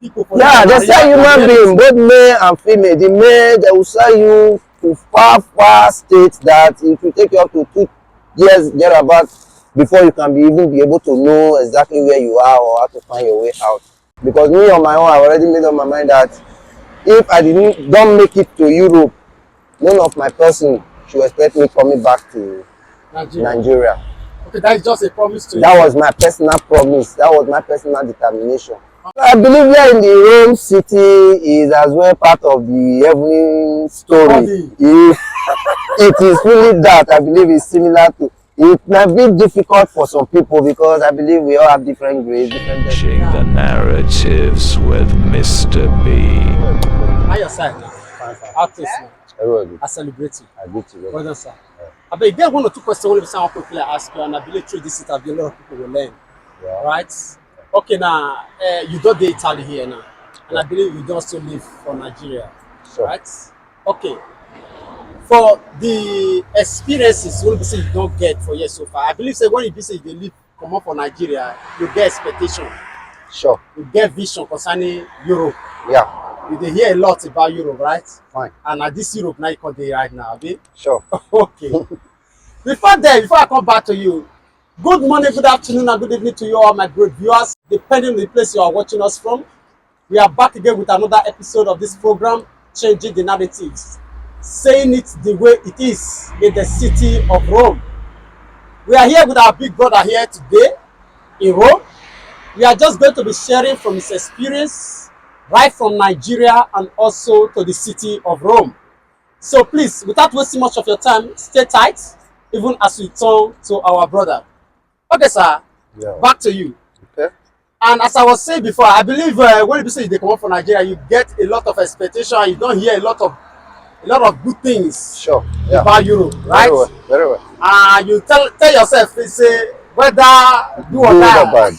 people for Yeah, they sell human being, both male and female. The male, they will sell you to far, far states that it will take you up to 2 years thereabouts before you can even be able to know exactly where you are or how to find your way out. Because me on my own, I've already made up my mind that if I don't make it to Europe, none of my person should expect me coming back to Nigeria. Okay, that is just a promise to you. That was my personal promise. That was my personal determination. I believe here in the Rome city is as well part of the heavenly story. If it is really that, I believe it's similar to. It might be difficult for some people because I believe we all have different grades, different. Changing the narratives with Mr. B. How your side now? How things now? I celebrate you. I do too. Well done, sir. I bet there are 1 or 2 questions only someone quickly ask you, and I believe through this interview, a lot of people will learn. Yeah. Right? Okay, now you got the Italy here now, and I believe you don't also live for Nigeria. Sure. Right? Okay. For the experiences when you say you don't get for years so far, I believe say when you say you live come up for Nigeria, you get expectation. Sure. You get vision concerning Europe. Yeah. You hear a lot about Europe, right? Fine. And at this Europe now you come there right now, okay? Sure. Okay. Before I come back to you, good morning, good afternoon, and good evening to you all my great viewers, depending on the place you are watching us from. We are back again with another episode of this program, Changing the Narratives, saying it the way it is in the city of Rome. We are here with our big brother here today in Rome. We are just going to be sharing from his experience right from Nigeria and also to the city of Rome. So please, without wasting much of your time, stay tight, even as we turn to our brother. Okay, sir. Yeah. Back to you. Okay. And as I was saying before, I believe when you say they come up from Nigeria, you get a lot of expectation. You don't hear a lot of good things. Sure. Yeah. About Europe, right? Very well. You tell yourself, say whether do or die.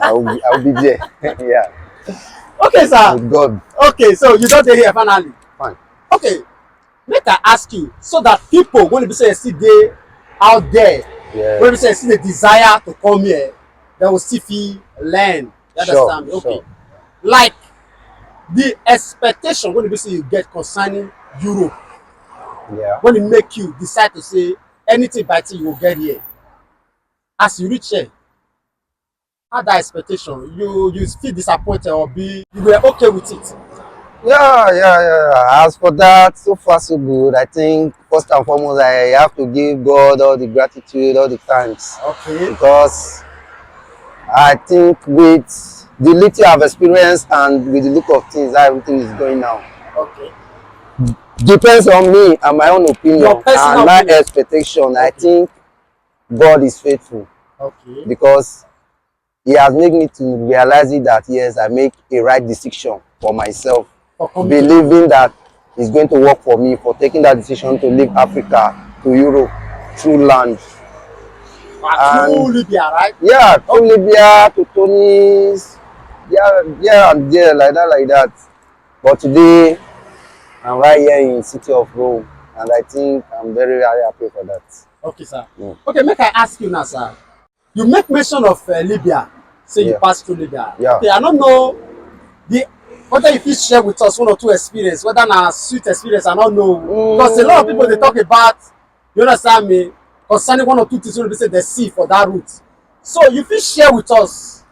I'll be there. Yeah. Okay, sir. With God. Okay, so you don't here finally. Fine. Okay, make I ask you so that people when you say see they out there, yeah. When you say see the desire to come here, they will see feel learn. You understand me? Okay. Sure. Like the expectation when you say you get concerning Europe. Yeah. When it make you decide to say anything by thing you will get here. As you reach here, how that expectation, you feel disappointed or you were okay with it? Yeah. As for that, so far so good. I think first and foremost I have to give God all the gratitude, all the thanks. Okay. Because I think with the little I've experienced and with the look of things, how everything is going now. Okay. Depends on me and my own opinion and my expectation. Okay. I think God is faithful. Okay. Because He has made me to realize it that yes, I make a right decision for myself. Believing that it's going to work for me for taking that decision to leave Africa to Europe through land. Through Libya, right? Yeah, through Libya to Tunisia. Yeah, and there, like that. But today, I'm right here in the city of Rome, and I think I'm very, very happy for that. Okay, sir. Yeah. Okay, make I ask you now, sir. You make mention of Libya, say you passed through Libya. Yeah. Okay, I don't know whether if you share with us 1 or 2 experience, whether na sweet experience, I don't know. Because a lot of people they talk about, you understand me, concerning 1 or 2 things they say they see for that route. So you feel share with us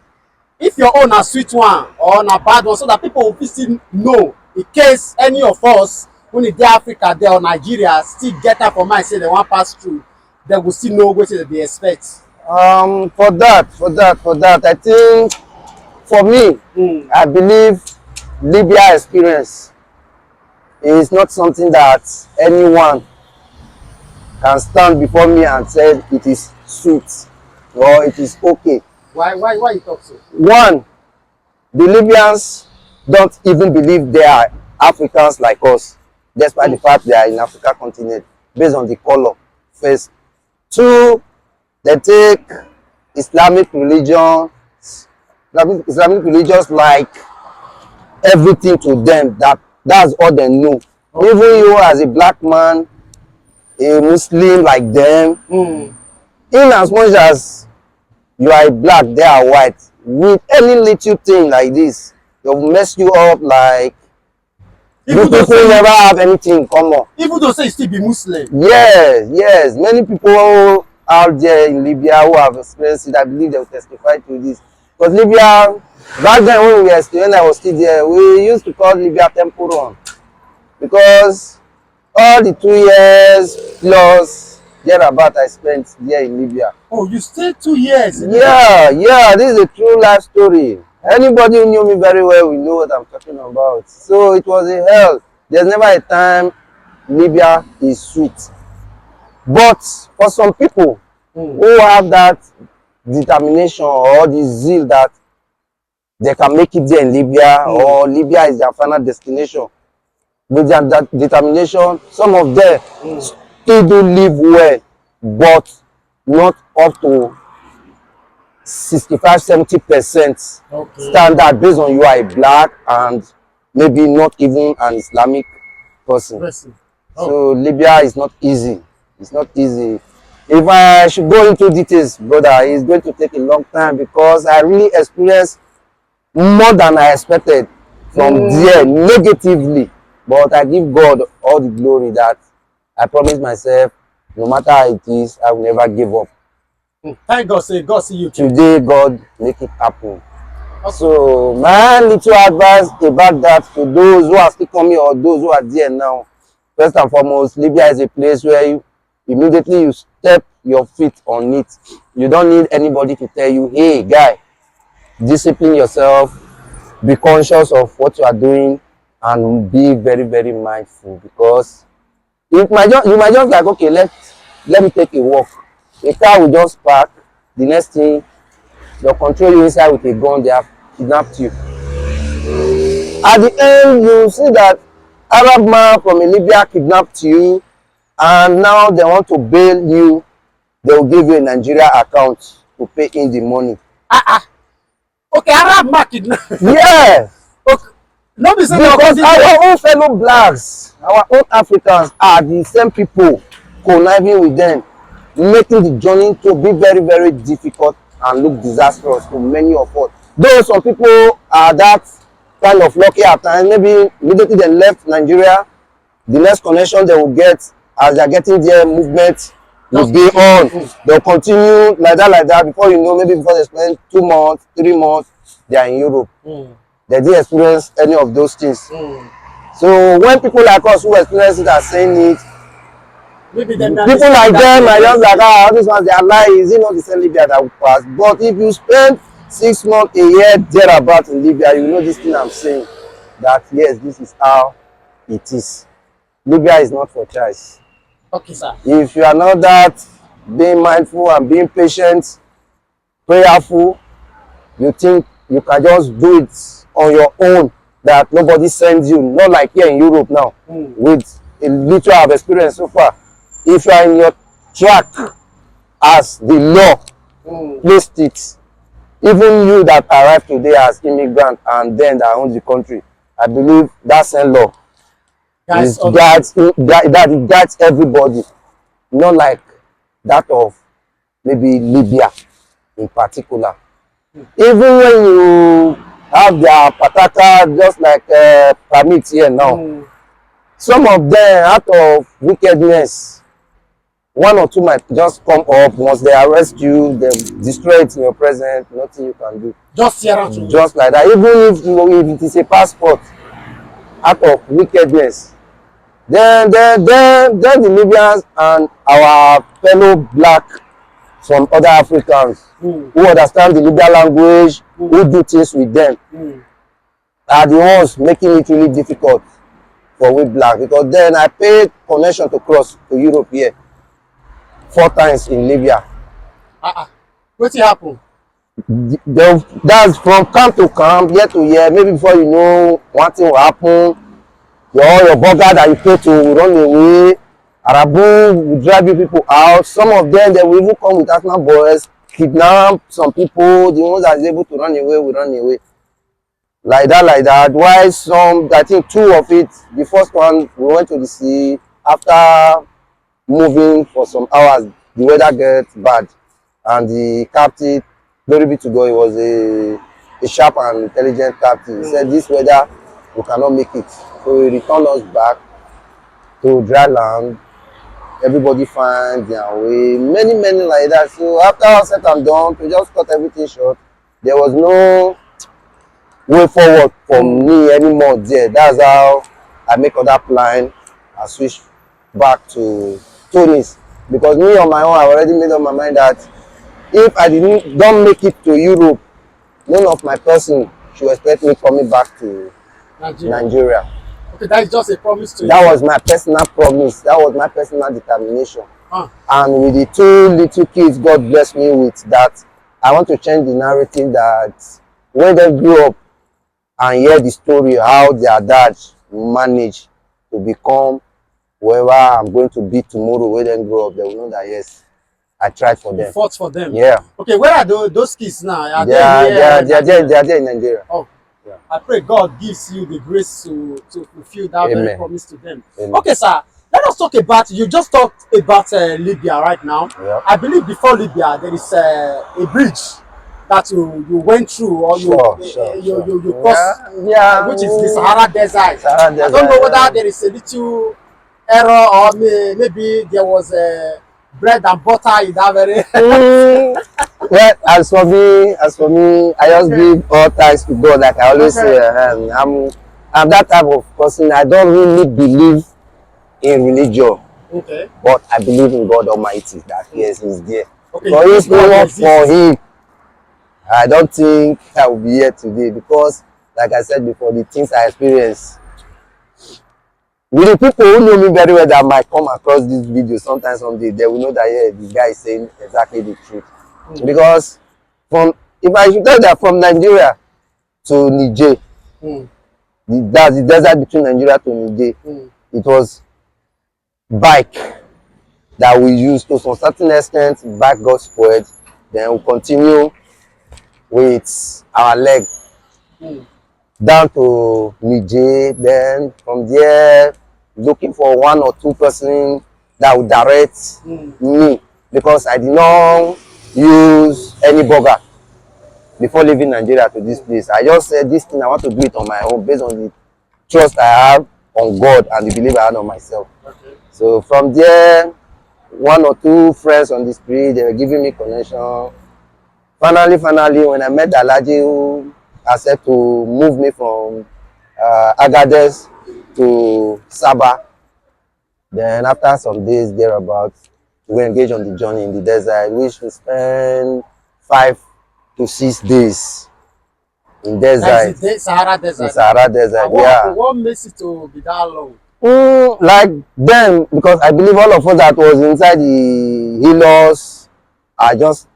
if your own a sweet one or a bad one, so that people will still know in case any of us when in Africa there or Nigeria still get up for mind say they want pass through, they will still know what they expect. For that, I think for me, I believe Libya experience is not something that anyone can stand before me and say it is sweet or it is okay. Why you talk so? One, the Libyans don't even believe they are Africans like us, despite the fact they are in Africa continent, based on the color. First. 2, they take Islamic religions like everything to them. That's all they know. Okay. Even you as a black man, a Muslim like them, in as much as you are a black, they are white. With any little thing like this, will mess you up like Even you though people say, never have anything in common. even though say you still be Muslim. Yes, yes. Many people out there in Libya who have experienced it, I believe they will testify to this. Because Libya, back then when I was still there, we used to call Libya Temple Run. Because all the 2 years plus thereabout I spent there in Libya. Oh, you stayed 2 years in Yeah, yeah, this is a true life story. Anybody who knew me very well will know what I'm talking about. So it was a hell. There's never a time Libya is sweet. But for some people who have that determination or the zeal that they can make it there in Libya or Libya is their final destination, with their that determination, some of them still do live well, but not up to 65-70% standard based on you are a black and maybe not even an Islamic person. So Libya is not easy. It's not easy. If I should go into details, brother, it's going to take a long time because I really experienced more than I expected from there negatively. But I give God all the glory that I promised myself, no matter how it is, I will never give up. Thank God, say God see you too. Today, God make it happen. So my little advice about that to those who are still coming or those who are there now, first and foremost, Libya is a place where you immediately you step your feet on it. You don't need anybody to tell you, hey guy, discipline yourself, be conscious of what you are doing, and be very, very mindful, because you might just like, okay, let me take a walk. A car will just park, the next thing they'll control you inside with a gun, they have kidnapped you. At the end, you see that Arab man from Libya kidnapped you, and now they want to bail you. They will give you a Nigeria account to pay in the money. Okay, Arab market. Yeah, Okay. No be because our own fellow blacks, our own Africans are the same people conniving with them, making the journey to be very, very difficult and look disastrous to many of us. Though some people are that kind of lucky at times, maybe immediately they left Nigeria, the next connection they will get as they're getting their movement will be on. They'll continue like that, before you know, maybe before they spend 2 months, 3 months, they are in Europe. They didn't experience any of those things. So when people like us who experience it are saying it, maybe people like them are just like, ah, all these ones, they are lying. Is it not the same Libya that will pass? But if you spend 6 months, a year thereabout in Libya, you know this thing I'm saying, that yes, this is how it is. Libya is not for choice. Okay, sir. If you are not that being mindful and being patient, prayerful, you think you can just do it on your own, that nobody sends you, not like here in Europe now, with a little I've experienced so far. If you are in your track as the law placed it, even you that arrived today as immigrant and then that owns the country, I believe that same law that guides everybody, not like that of maybe Libya in particular. Even when you have their pataka, just like permits here now, some of them out of wickedness, 1 or 2 might just come up. Once they arrest you, they destroy it in your presence, nothing you can do. Just here out. Just like that. Even if it is a passport, out of wickedness, then the Libyans and our fellow black from other Africans who understand the Libyan language, who do things with them, are the ones making it really difficult for we black. Because then I paid connection to cross to Europe here 4 times in Libya. What happened? That's from camp to camp, year to year. Maybe before you know, one thing will happen. Your burger that you pay to will run away. Arabu will drive you people out. Some of them, they will even come with Arsenal boys, kidnap some people. The ones that is able to run away will run away. Like that. Why some, I think 2 of it, the first one, we went to the sea. After moving for some hours, the weather gets bad. And the captain, glory be to God, he was a a sharp and intelligent captain. He said, this weather, we cannot make it. So he returned us back to dry land. Everybody finds their way. Many like that. So after all said and done, to just cut everything short, there was no way forward for me anymore there. That's how I make other plan. I switch back to Tunis. Because me on my own, I already made up my mind that if I don't make it to Europe, none of my person should expect me coming back to Nigeria. Okay, that is just a promise to you. That was my personal promise. That was my personal determination. Huh. And with the 2 little kids God blessed me with, that I want to change the narrative that when they grew up and hear the story how their dad managed to become whoever I'm going to be tomorrow, when they grow up, they will know that yes, I tried for them. You fought for them. Yeah. Okay, where are those kids now? Are they are there in Nigeria. Oh, yeah. I pray God gives you the grace to fulfill that very promise to them. Amen. Okay, sir. Let us talk about, you just talked about Libya right now. Yeah. I believe before Libya, there is a bridge that you went through, or you crossed, which is the Sahara Desert. I don't know whether there is a little error, or maybe there was bread and butter in that very. Well, as for me, I just give all thanks to God. Like I always say, I'm that type of person. I don't really believe in religion, but I believe in God Almighty. That yes, He's there. Okay, so if not for Him, I don't think I will be here today. Because, like I said before, the things I experienced. With the people who know me very well that might come across this video sometime someday, they will know that yeah, the guy is saying exactly the truth. Because if I should tell that from Nigeria to Niger, that's the desert between Nigeria to Niger, it was bike that we used. To some certain extent, bike got spoiled. Then we continue with our leg down to Niger. Then from there, looking for 1 or 2 person that would direct me, because I did not use any burger before leaving Nigeria to this place. I just said this thing I want to do it on my own based on the trust I have on God and the belief I had on myself. So from there, 1 or 2 friends on the street, they were giving me connection. Finally, when I met the Alhaji who accepted to move me from Agadez to Sabah, then after some days thereabouts, we engaged on the journey in the desert, which we spent 5 to 6 days in desert. Sahara Desert. In Sahara Desert, What makes it to be that long? Like them, because I believe all of us that was inside the healers are just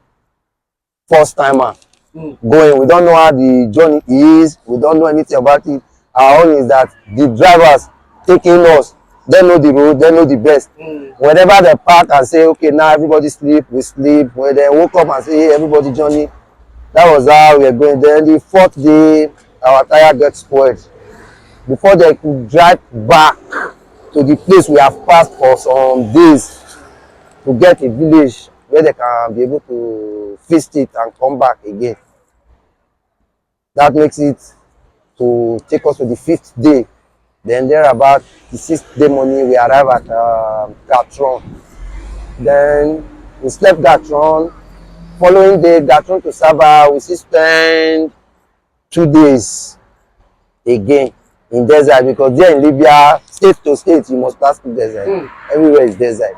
first timer going. We don't know how the journey is. We don't know anything about it. Our own is that the drivers taking us, they know the road, they know the best. Whenever they park and say, okay, now everybody sleep, we sleep. When they woke up and say, hey, everybody journey, that was how we were going. Then the 4th day, our tire gets spoiled. Before they could drive back to the place we have passed for some days to get a village where they can be able to feast it and come back again. That makes it to take us to the 5th day. Then there about the 6th day morning, we arrive at Gatron. Then we slept Gatron. Following day, Gatron to Sabah, we still spend 2 days again in desert, because there in Libya, state to state, you must pass through desert. Everywhere is desert.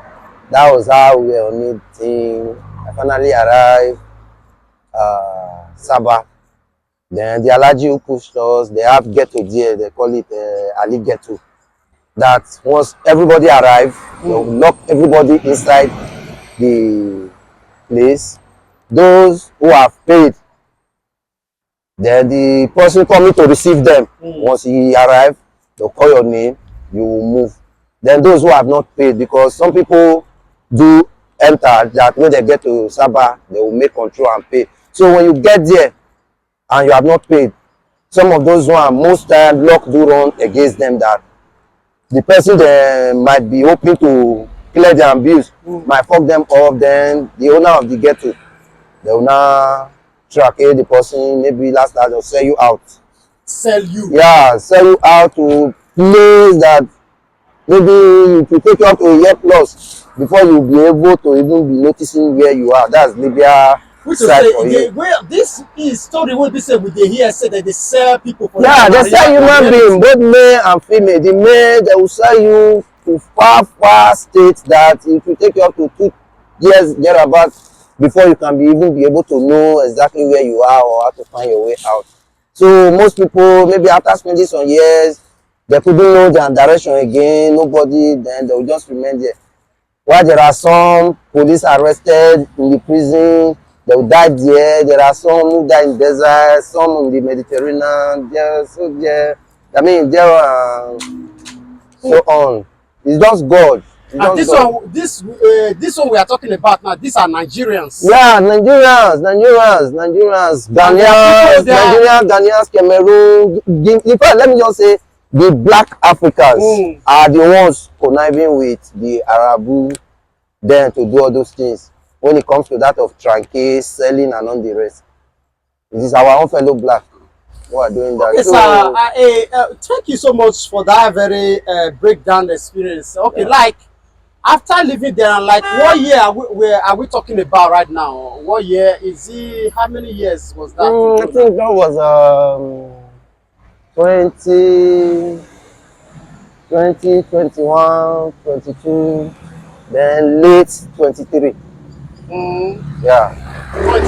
That was how we were on it till I finally arrived Sabah. Then the Alhaji who pushed us, they have ghetto there, they call it Ali Ghetto. That once everybody arrived, they will lock everybody inside the place. Those who have paid, then the person coming to receive them, once he arrives, they'll call your name, you will move. Then those who have not paid, because some people do enter that when they get to Sabah, they will make control and pay. So when you get there and you have not paid, some of those ones, most times, luck do run against them, that the person they might be hoping to clear their bills might fuck them off. Then the owner of the ghetto, they will now track the person, maybe last time they'll sell you out. Sell you. Yeah, sell you out to place that maybe it will take you up to a year plus before you'll be able to even be noticing where you are. That's Libya Which will side say for they, you. where this is story will be said with the here say that they sell people for Yeah, the they sell human being, both male and female. The male, they will sell you to far states that it will take you up to 2 years thereabouts before you can even be able to know exactly where you are or how to find your way out. So most people, maybe after spending some years, they couldn't know their direction again. Nobody, then they will just remain there. While there are some police arrested in the prison, they will die there. There are some who die in desert, some in the Mediterranean. I mean, so on. It's just God. It's And just God. this one we are talking about now, these are Nigerians. Yeah, Nigerians, And there are people there. Ghanaians, Cameroon. In fact, let me just say, the black Africans are the ones conniving with the Arabu then to do all those things. When it comes to that of tranque, selling, and all the rest, it is our own fellow black who are doing that. Okay, So, sir. Thank you so much for that very breakdown experience. Okay, yeah. like after living there, like what year are we talking about right now? What year is it? How many years was that? I think that was 20, 20, 21, 22, then late 23. Yeah, 23,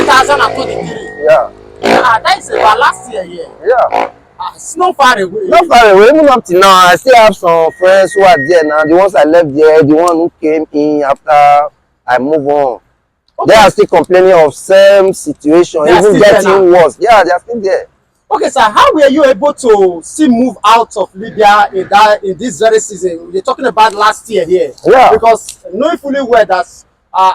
2023. yeah, Ah, that is about last year, yeah. yeah. Ah, it's not far away. Not far away, even up till now, I still have some friends who are there now. The ones I left there, the one who came in after I move on. Okay. They are still complaining of same situation, They are even still there now. getting worse. Yeah, they are still there. Okay, sir, how were you able to still move out of Libya in this very season? We're talking about last year here. Yeah. Because knowing fully well that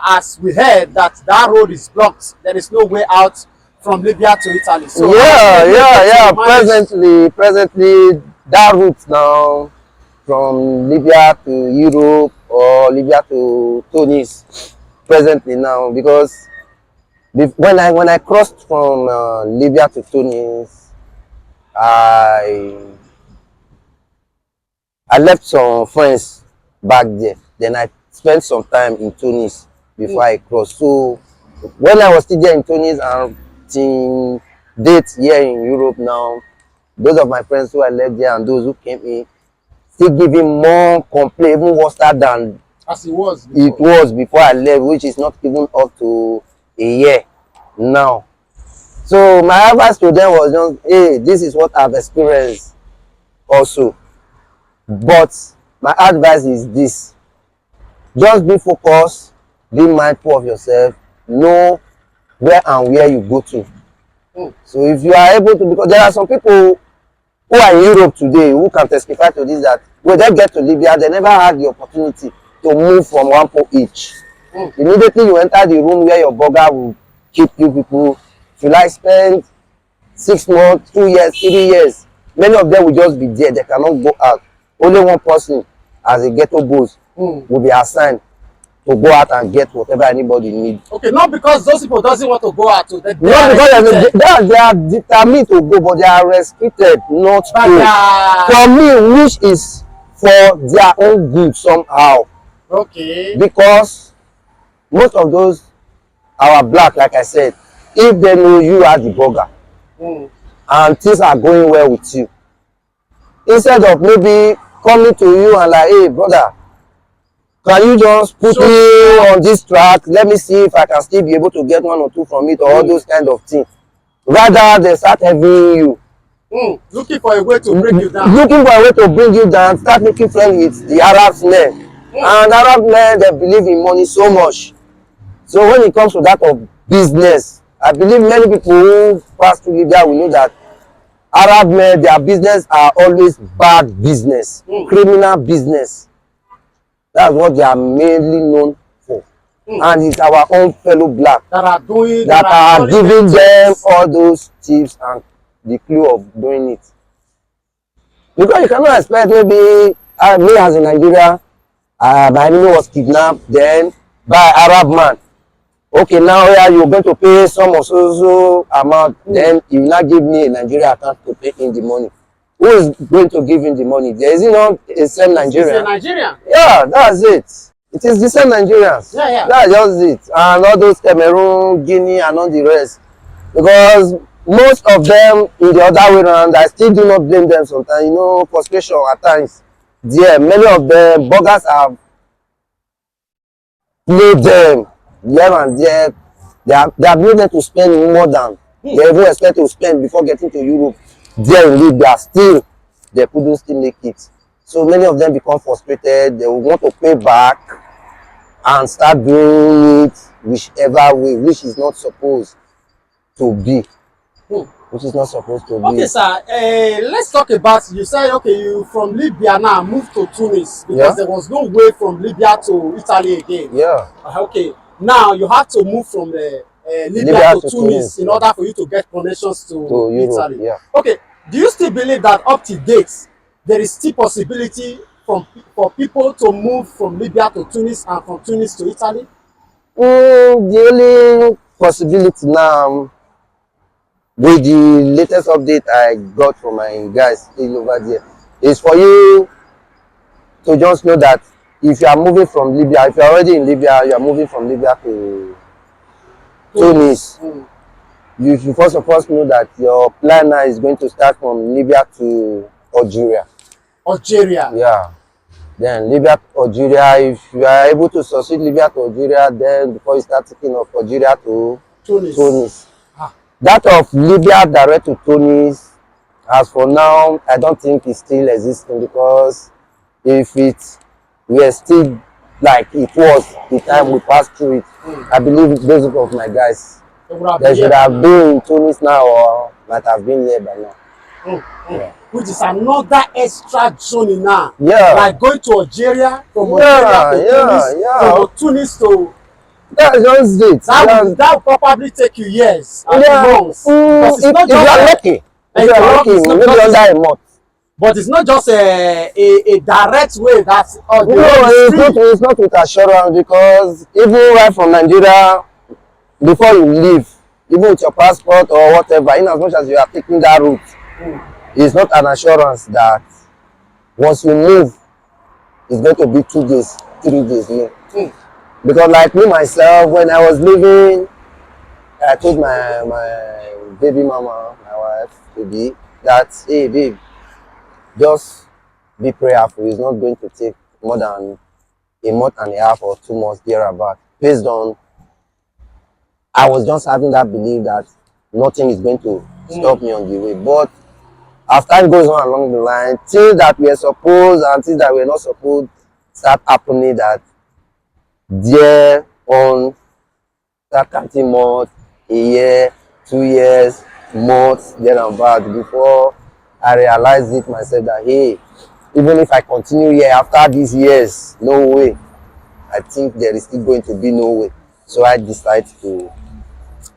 as we heard that road is blocked, there is no way out from Libya to Italy. So Yeah. Presently, that route now from Libya to Europe or Libya to Tunis. Presently now, because when I crossed from Libya to Tunis, I left some friends back there. Then I spent some time in Tunis before I crossed. So when I was still there in Tunis and till date here in Europe now, those of my friends who I left there and those who came in still giving more complaint, even worse than as it was before I left, which is not even up to a year now. So my advice to them was just, hey, this is what I've experienced also. But my advice is this: just be focused, be mindful of yourself, know where and where you go to. So if you are able to, because there are some people who are in Europe today who can testify to this, that when they get to Libya, they never had the opportunity to move from one port each. Immediately you enter the room where your burger will keep you people, if you like spend 6 months, 2 years, 3 years, many of them will just be there. They cannot go out. Only one person as a ghetto boss will be assigned to go out and get whatever anybody needs. Okay, not because those people doesn't want to go out. Not because they are determined to go, but they are restricted not to. For me, which is for their own good somehow. Okay. Because most of those are black, like I said, if they know you are the burger and things are going well with you, instead of maybe coming to you and like, hey brother, can you just put me on this track, let me see if I can still be able to get 1 or 2 from it, or all those kind of things. Rather they start having you looking for a way to bring you down, start making friends with the Arab men. And Arab men, they believe in money so much. So when it comes to that of business, I believe many people who pass through Libya will know that Arab men, their business are always bad business, criminal business. That's what they are mainly known for. And it's our own fellow black that are giving them all those tips and the clue of doing it. Because you cannot expect maybe me as a Nigerian, my enemy was kidnapped then by Arab man. okay, now yeah, you're going to pay some or so amount, then you will not give me a Nigeria account to pay in the money. Who is going to give him the money? There is not a same It's a Nigerian. Nigerian. Yeah, that's it. It is the same Nigerians. Yeah, yeah. That's just it. And all those Cameroon, Guinea, and all the rest. Because most of them in the other way around, I still do not blame them sometimes. You know, frustration at times. Yeah, many of them bloggers have played them here and there. They have made them to spend more than they even expect to spend before getting to Europe. There in Libya, still they couldn't still make it. So many of them become frustrated. They will want to pay back and start doing it whichever way, which is not supposed to be. Which is not supposed to be. Okay, sir. Let's talk about, you said, okay, you from Libya now moved to Tunis because Yeah. there was no way from Libya to Italy again. Yeah. Okay, now you have to move from Libya to Tunis in order for you to get connections to Europe, Italy. yeah. Okay, do you still believe that up to date there is still possibility for people to move from Libya to Tunis and from Tunis to Italy? The only possibility now, with the latest update I got from my guys still over there, is for you to just know that if you are moving from Libya, if you are already in Libya, you are moving from Libya to Tunis. You should first of all know that your plan now is going to start from Libya to Algeria. Algeria. Yeah. Then Libya to Algeria, if you are able to succeed Libya to Algeria, then before you start thinking of Algeria to Tunis. That of Libya direct to Tunis, as for now, I don't think it's still existing, because if it were still like it was the time we passed through it, I believe those of my guys, they should have been in Tunis now, or might have been here by now. Yeah. Which is another extra journey now. Yeah. Like going to Algeria, from Algeria to Tunis, from Tunis to... That's just it. That will probably take you years and months. If you are lucky, maybe under a month. But it's not just a direct way. That's it's not with assurance, because even right from Nigeria, before you leave, even with your passport or whatever, in as much as you are taking that route, it's not an assurance that once you move, it's going to be 2 days, 3 days. No. Because like me myself, when I was leaving, I told my baby mama, my wife, baby, that, hey babe, just be prayerful. It's not going to take more than a month and a half or 2 months thereabout. Based on, I was just having that belief that nothing is going to stop me on the way. But as time goes on along the line, things that we are supposed and things that we are not supposed start happening, that there on start counting months, a year, 2 years, months, there and back, before I realized it myself that, hey, even if I continue here after these years, no way. I think there is still going to be no way. So I decided to.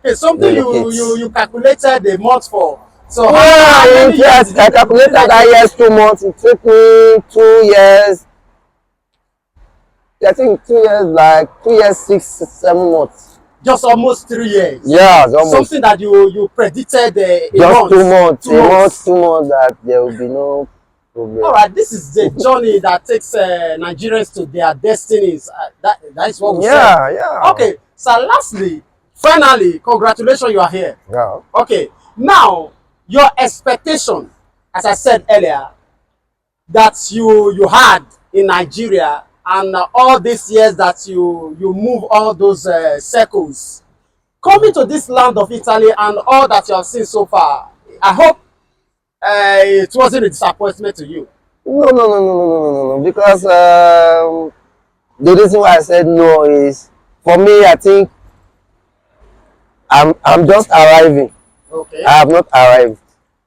Okay, something you calculated the month for. So yes, I calculated that years, 2 months. It took me 2 years. I think 2 years, like 2 years, 6, 7 months. Just almost 3 years. Yeah, almost. Something that you predicted just 2 months. 2 months, 2 months that there will be no problem. All right, this is the journey that takes Nigerians to their destinies. That is what we said. Yeah. Okay, so lastly, finally, congratulations, you are here. Yeah. Okay, now your expectation, as I said earlier, that you had in Nigeria, and all these years that you move all those circles, coming to this land of Italy and all that you have seen so far, I hope it wasn't a disappointment to you. No. Because the reason why I said no is, for me, I think I'm just arriving. Okay. I have not arrived.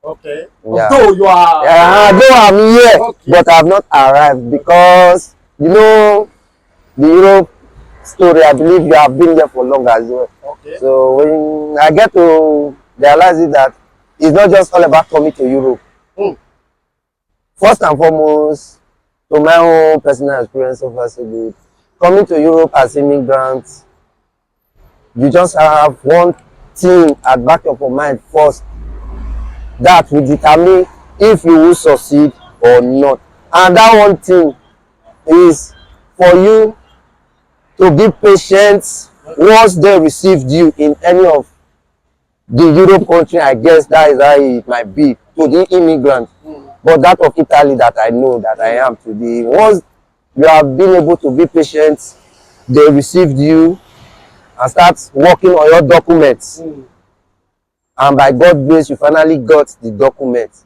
Okay. Yeah. Although you are. Though I'm here, okay, but I have not arrived, because you know the Europe story. I believe you have been there for long as well. Okay. So when I get to realize it, that it's not just all about coming to Europe. First and foremost, to my own personal experience, so far so good. Coming to Europe as immigrants you just have one thing at back of your mind first that will determine if you will succeed or not. And that one thing is for you to be patient once they received you in any of the Europe country. I guess that is how it might be to the immigrant. But that of Italy that I know that I am today, once you have been able to be patient, they received you and start working on your documents. And by God's grace, you finally got the documents.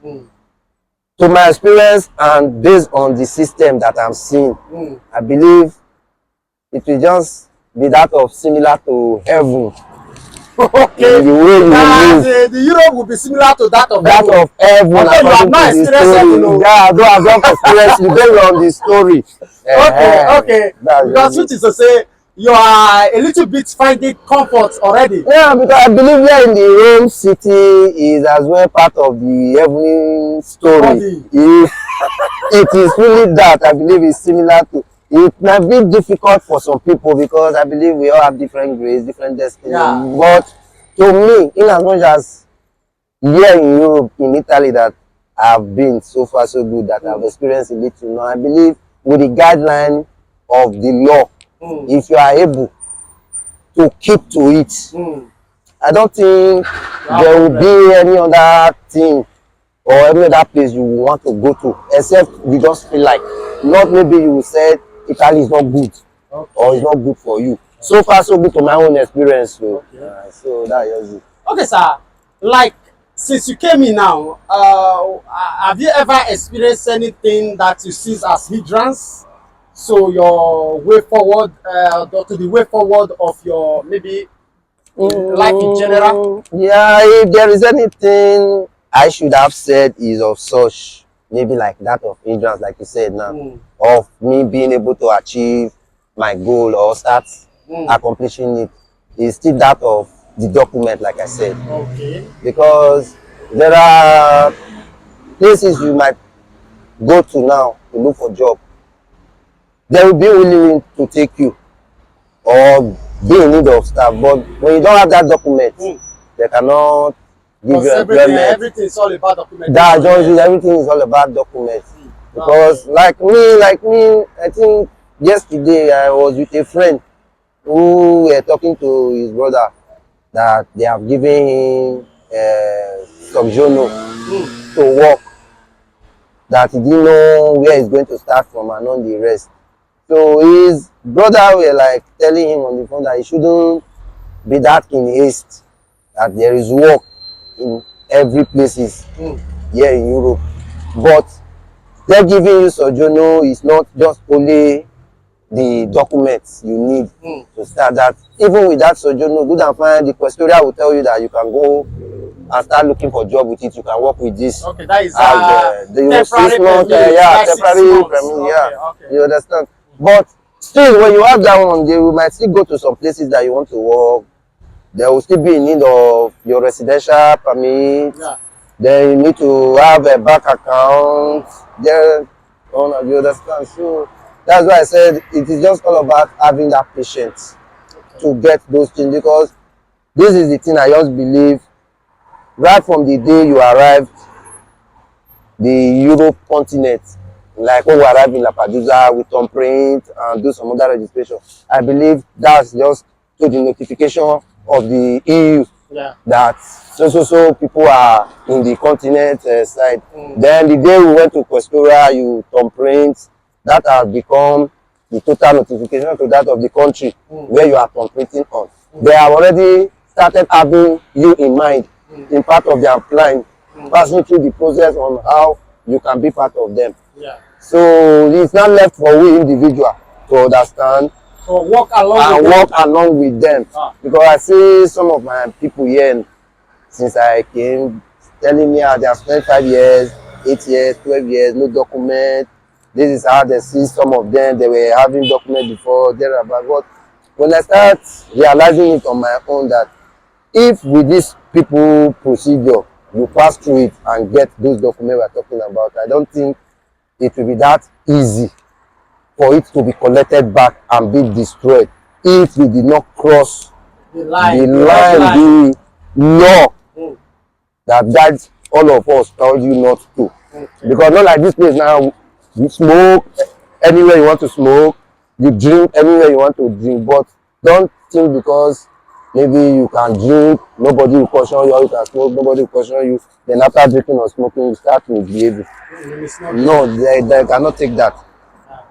To my experience and based on the system that I'm seeing, I believe it will just be that of similar to heaven. Okay. The way you live. The Europe will be similar to that of That heaven. of heaven. Although you have not experienced heaven, no. Yeah, though I've not experienced it based on the story. Okay. Because which is to say, you are a little bit finding comfort already. Yeah, because I believe here in the Rome city is as well part of the heavenly story. If it is really that, I believe it's similar to. It might be difficult for some people because I believe we all have different grades, different destinies. Yeah. But to me, in as much as here in Europe, in Italy, that I've been so far so good, that I've experienced a little now, I believe with the guideline of the law, if you are able to keep to it, I don't think there will be any other thing or any other place you want to go to, except you just feel like, not maybe you will say Italy is not good, or it's not good for you. So far so good to my own experience. So, so that is it. Okay, sir. Like, since you came in now, have you ever experienced anything that you see as hindrance? So your way forward, to the way forward of your maybe life in general? Yeah, if there is anything I should have said is of such, maybe like that of hindrance, like you said now, of me being able to achieve my goal or start accomplishing it, is still that of the document, like I said. Okay. Because there are places you might go to now to look for job. They will be willing to take you or be in need of staff, but when you don't have that document, they cannot give you employment. Everything is all about document. Everything is all about documents. Because like me, I think yesterday I was with a friend who were talking to his brother that they have given him some journal to work, that he didn't know where he's going to start from and on the rest. So his brother were like telling him on the phone that he shouldn't be that in haste, that there is work in every places here in Europe. But they're giving you sojourner is not just only the documents you need to start that. Even with that sojourner, good and fine, the questorial will tell you that you can go and start looking for job with it. You can work with this. Okay, that is temporary 6 months, temporary permit, okay. You understand? But still, when you have that one, you might still go to some places that you want to work. There will still be in need of your residential permit. Then you need to have a bank account. Then, you understand? So that's why I said it is just all about having that patience to get those things, because this is the thing I just believe. Right from the day you arrived the Europe continent, like when we arrived in Lampedusa with thumbprint and do some other registration, I believe that's just to the notification of the EU that so people are in the continent side. Then the day we went to Questora, you thumbprint, that has become the total notification to that of the country where you are thumbprinting on. They have already started having you in mind in part of their plan, passing through the process on how you can be part of them. So it's not left for we individual to understand. So walk along with them. Because I see some of my people here since I came telling me how they have spent 5 years, 8 years, 12 years, no document. This is how they see some of them. They were having document before, thereabout. But when I start realizing it on my own, that if with this people procedure you pass through it and get those documents we're talking about, I don't think it will be that easy for it to be collected back and be destroyed if we did not cross the law that guides all of us told you not to. Because not like this place now, you smoke anywhere you want to smoke, you drink anywhere you want to drink, but don't think because maybe you can drink, nobody will caution you, or you can smoke, nobody will caution you, then after drinking or smoking, you start misbehaving. No, they cannot take that.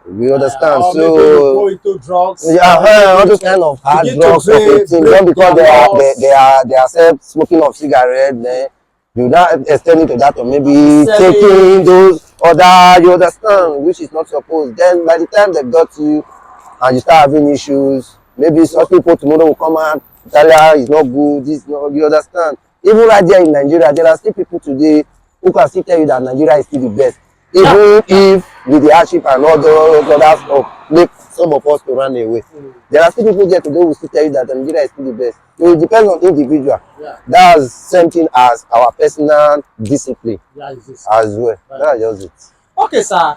We understand. Or So maybe you go into drugs. yeah, all those kind of hard drugs of 18, not because they are smoking of cigarette, then you not extending to that, or maybe taking those other, you understand, which is not supposed. Then by the time they got you and you start having issues, maybe some people tomorrow will come out, Italia is not good, this not, you understand. Even right there in Nigeria, there are still people today who can still tell you that Nigeria is still the best. Even if with the hardship and all those other stuff make some of us to run away. There are still people there today who still tell you that Nigeria is still the best. So it depends on individual. That's something as our personal discipline as well. That's just it. Okay, sir.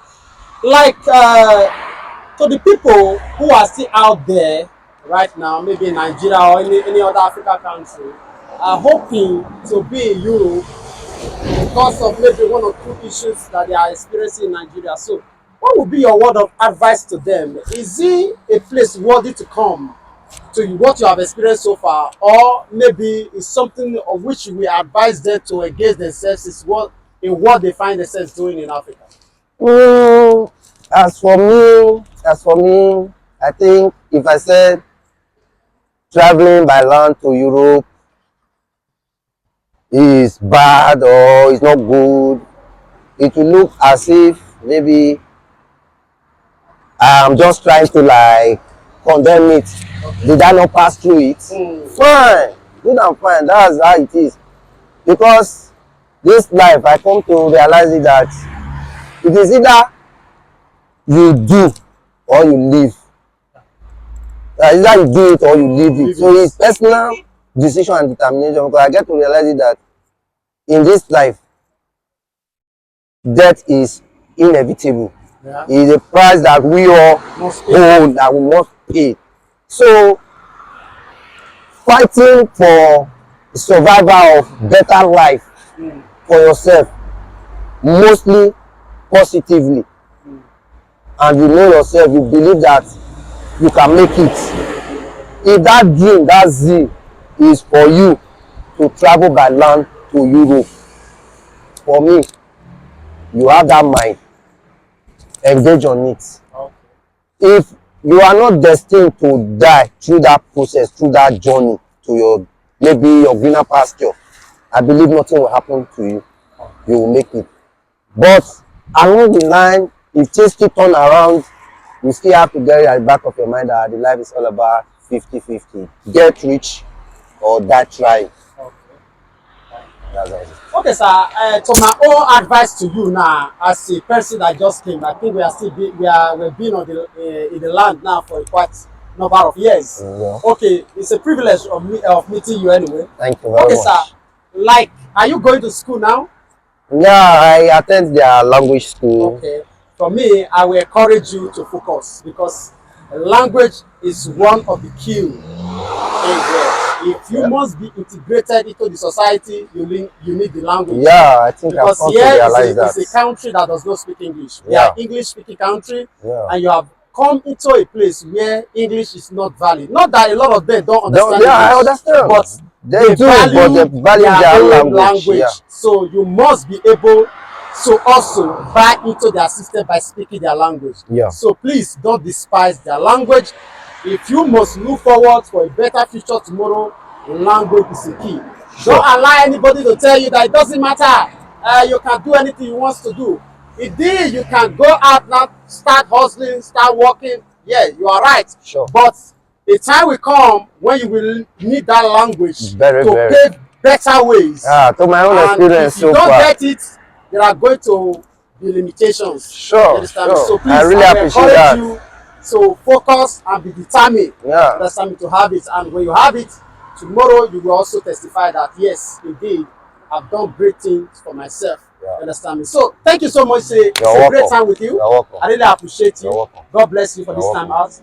Like to the people who are still out there right now, maybe in Nigeria or any other African country, are hoping to be in Europe because of maybe one or two issues that they are experiencing in Nigeria. So, what would be your word of advice to them? Is it a place worthy to come to what you have experienced so far, or maybe it's something of which we advise them to engage themselves in what they find themselves doing in Africa? As for me, I think if I said traveling by land to Europe is bad or is not good, it will look as if maybe I'm just trying to like condemn it. Did I not pass through it? Fine, good and fine, that's how it is. Because this life, I come to realize it that it is either you do or you live. Either you do it or you leave it. So it's personal decision and determination, because I get to realize it that in this life, death is inevitable. It is a price that we all hold, that we must pay. So fighting for the survival of better life for yourself, mostly positively, and you know yourself, you believe that you can make it. If that dream, that zeal is for you to travel by land to Europe, for me, you have that mind, engage on it. If you are not destined to die through that process, through that journey to your, maybe your greener pasture, I believe nothing will happen to you. You will make it. But along the line, if things keep on around, you still have to get it at the back of your mind that the life is all about 50-50. Get rich or die trying. That's all. Okay, sir. To my own advice to you now, as a person that just came, I think we are still we've been on in the land now for quite a number of years. Okay, it's a privilege of meeting you anyway. Thank you very much. Sir. Like, are you going to school now? Yeah, I attend their language school. Okay. For me, I will encourage you to focus, because language is one of the key things. If you must be integrated into the society, you need the language. Yeah, I think because I've come to realize that. It's a country that does not speak English. We are English-speaking country, and you have come into a place where English is not valid. Not that a lot of them don't understand English, I understand. but they value their own language. So you must be able to also buy into their system by speaking their language. So please don't despise their language. If you must move forward for a better future tomorrow, language is the key. Don't allow anybody to tell you that it doesn't matter. You can do anything you want to do. Indeed, you can go out now, start hustling, start working. Yeah, you are right. But the time will come when you will need that language to pave better ways. To my own experience, if you don't get it, there are going to be limitations. So please, I really appreciate that. You to focus and be determined. Understand, to have it, and when you have it, tomorrow you will also testify that yes, indeed, I've done great things for myself. Understand me? So thank you so much. It's a great time with you. I really appreciate you. God bless you for this time out.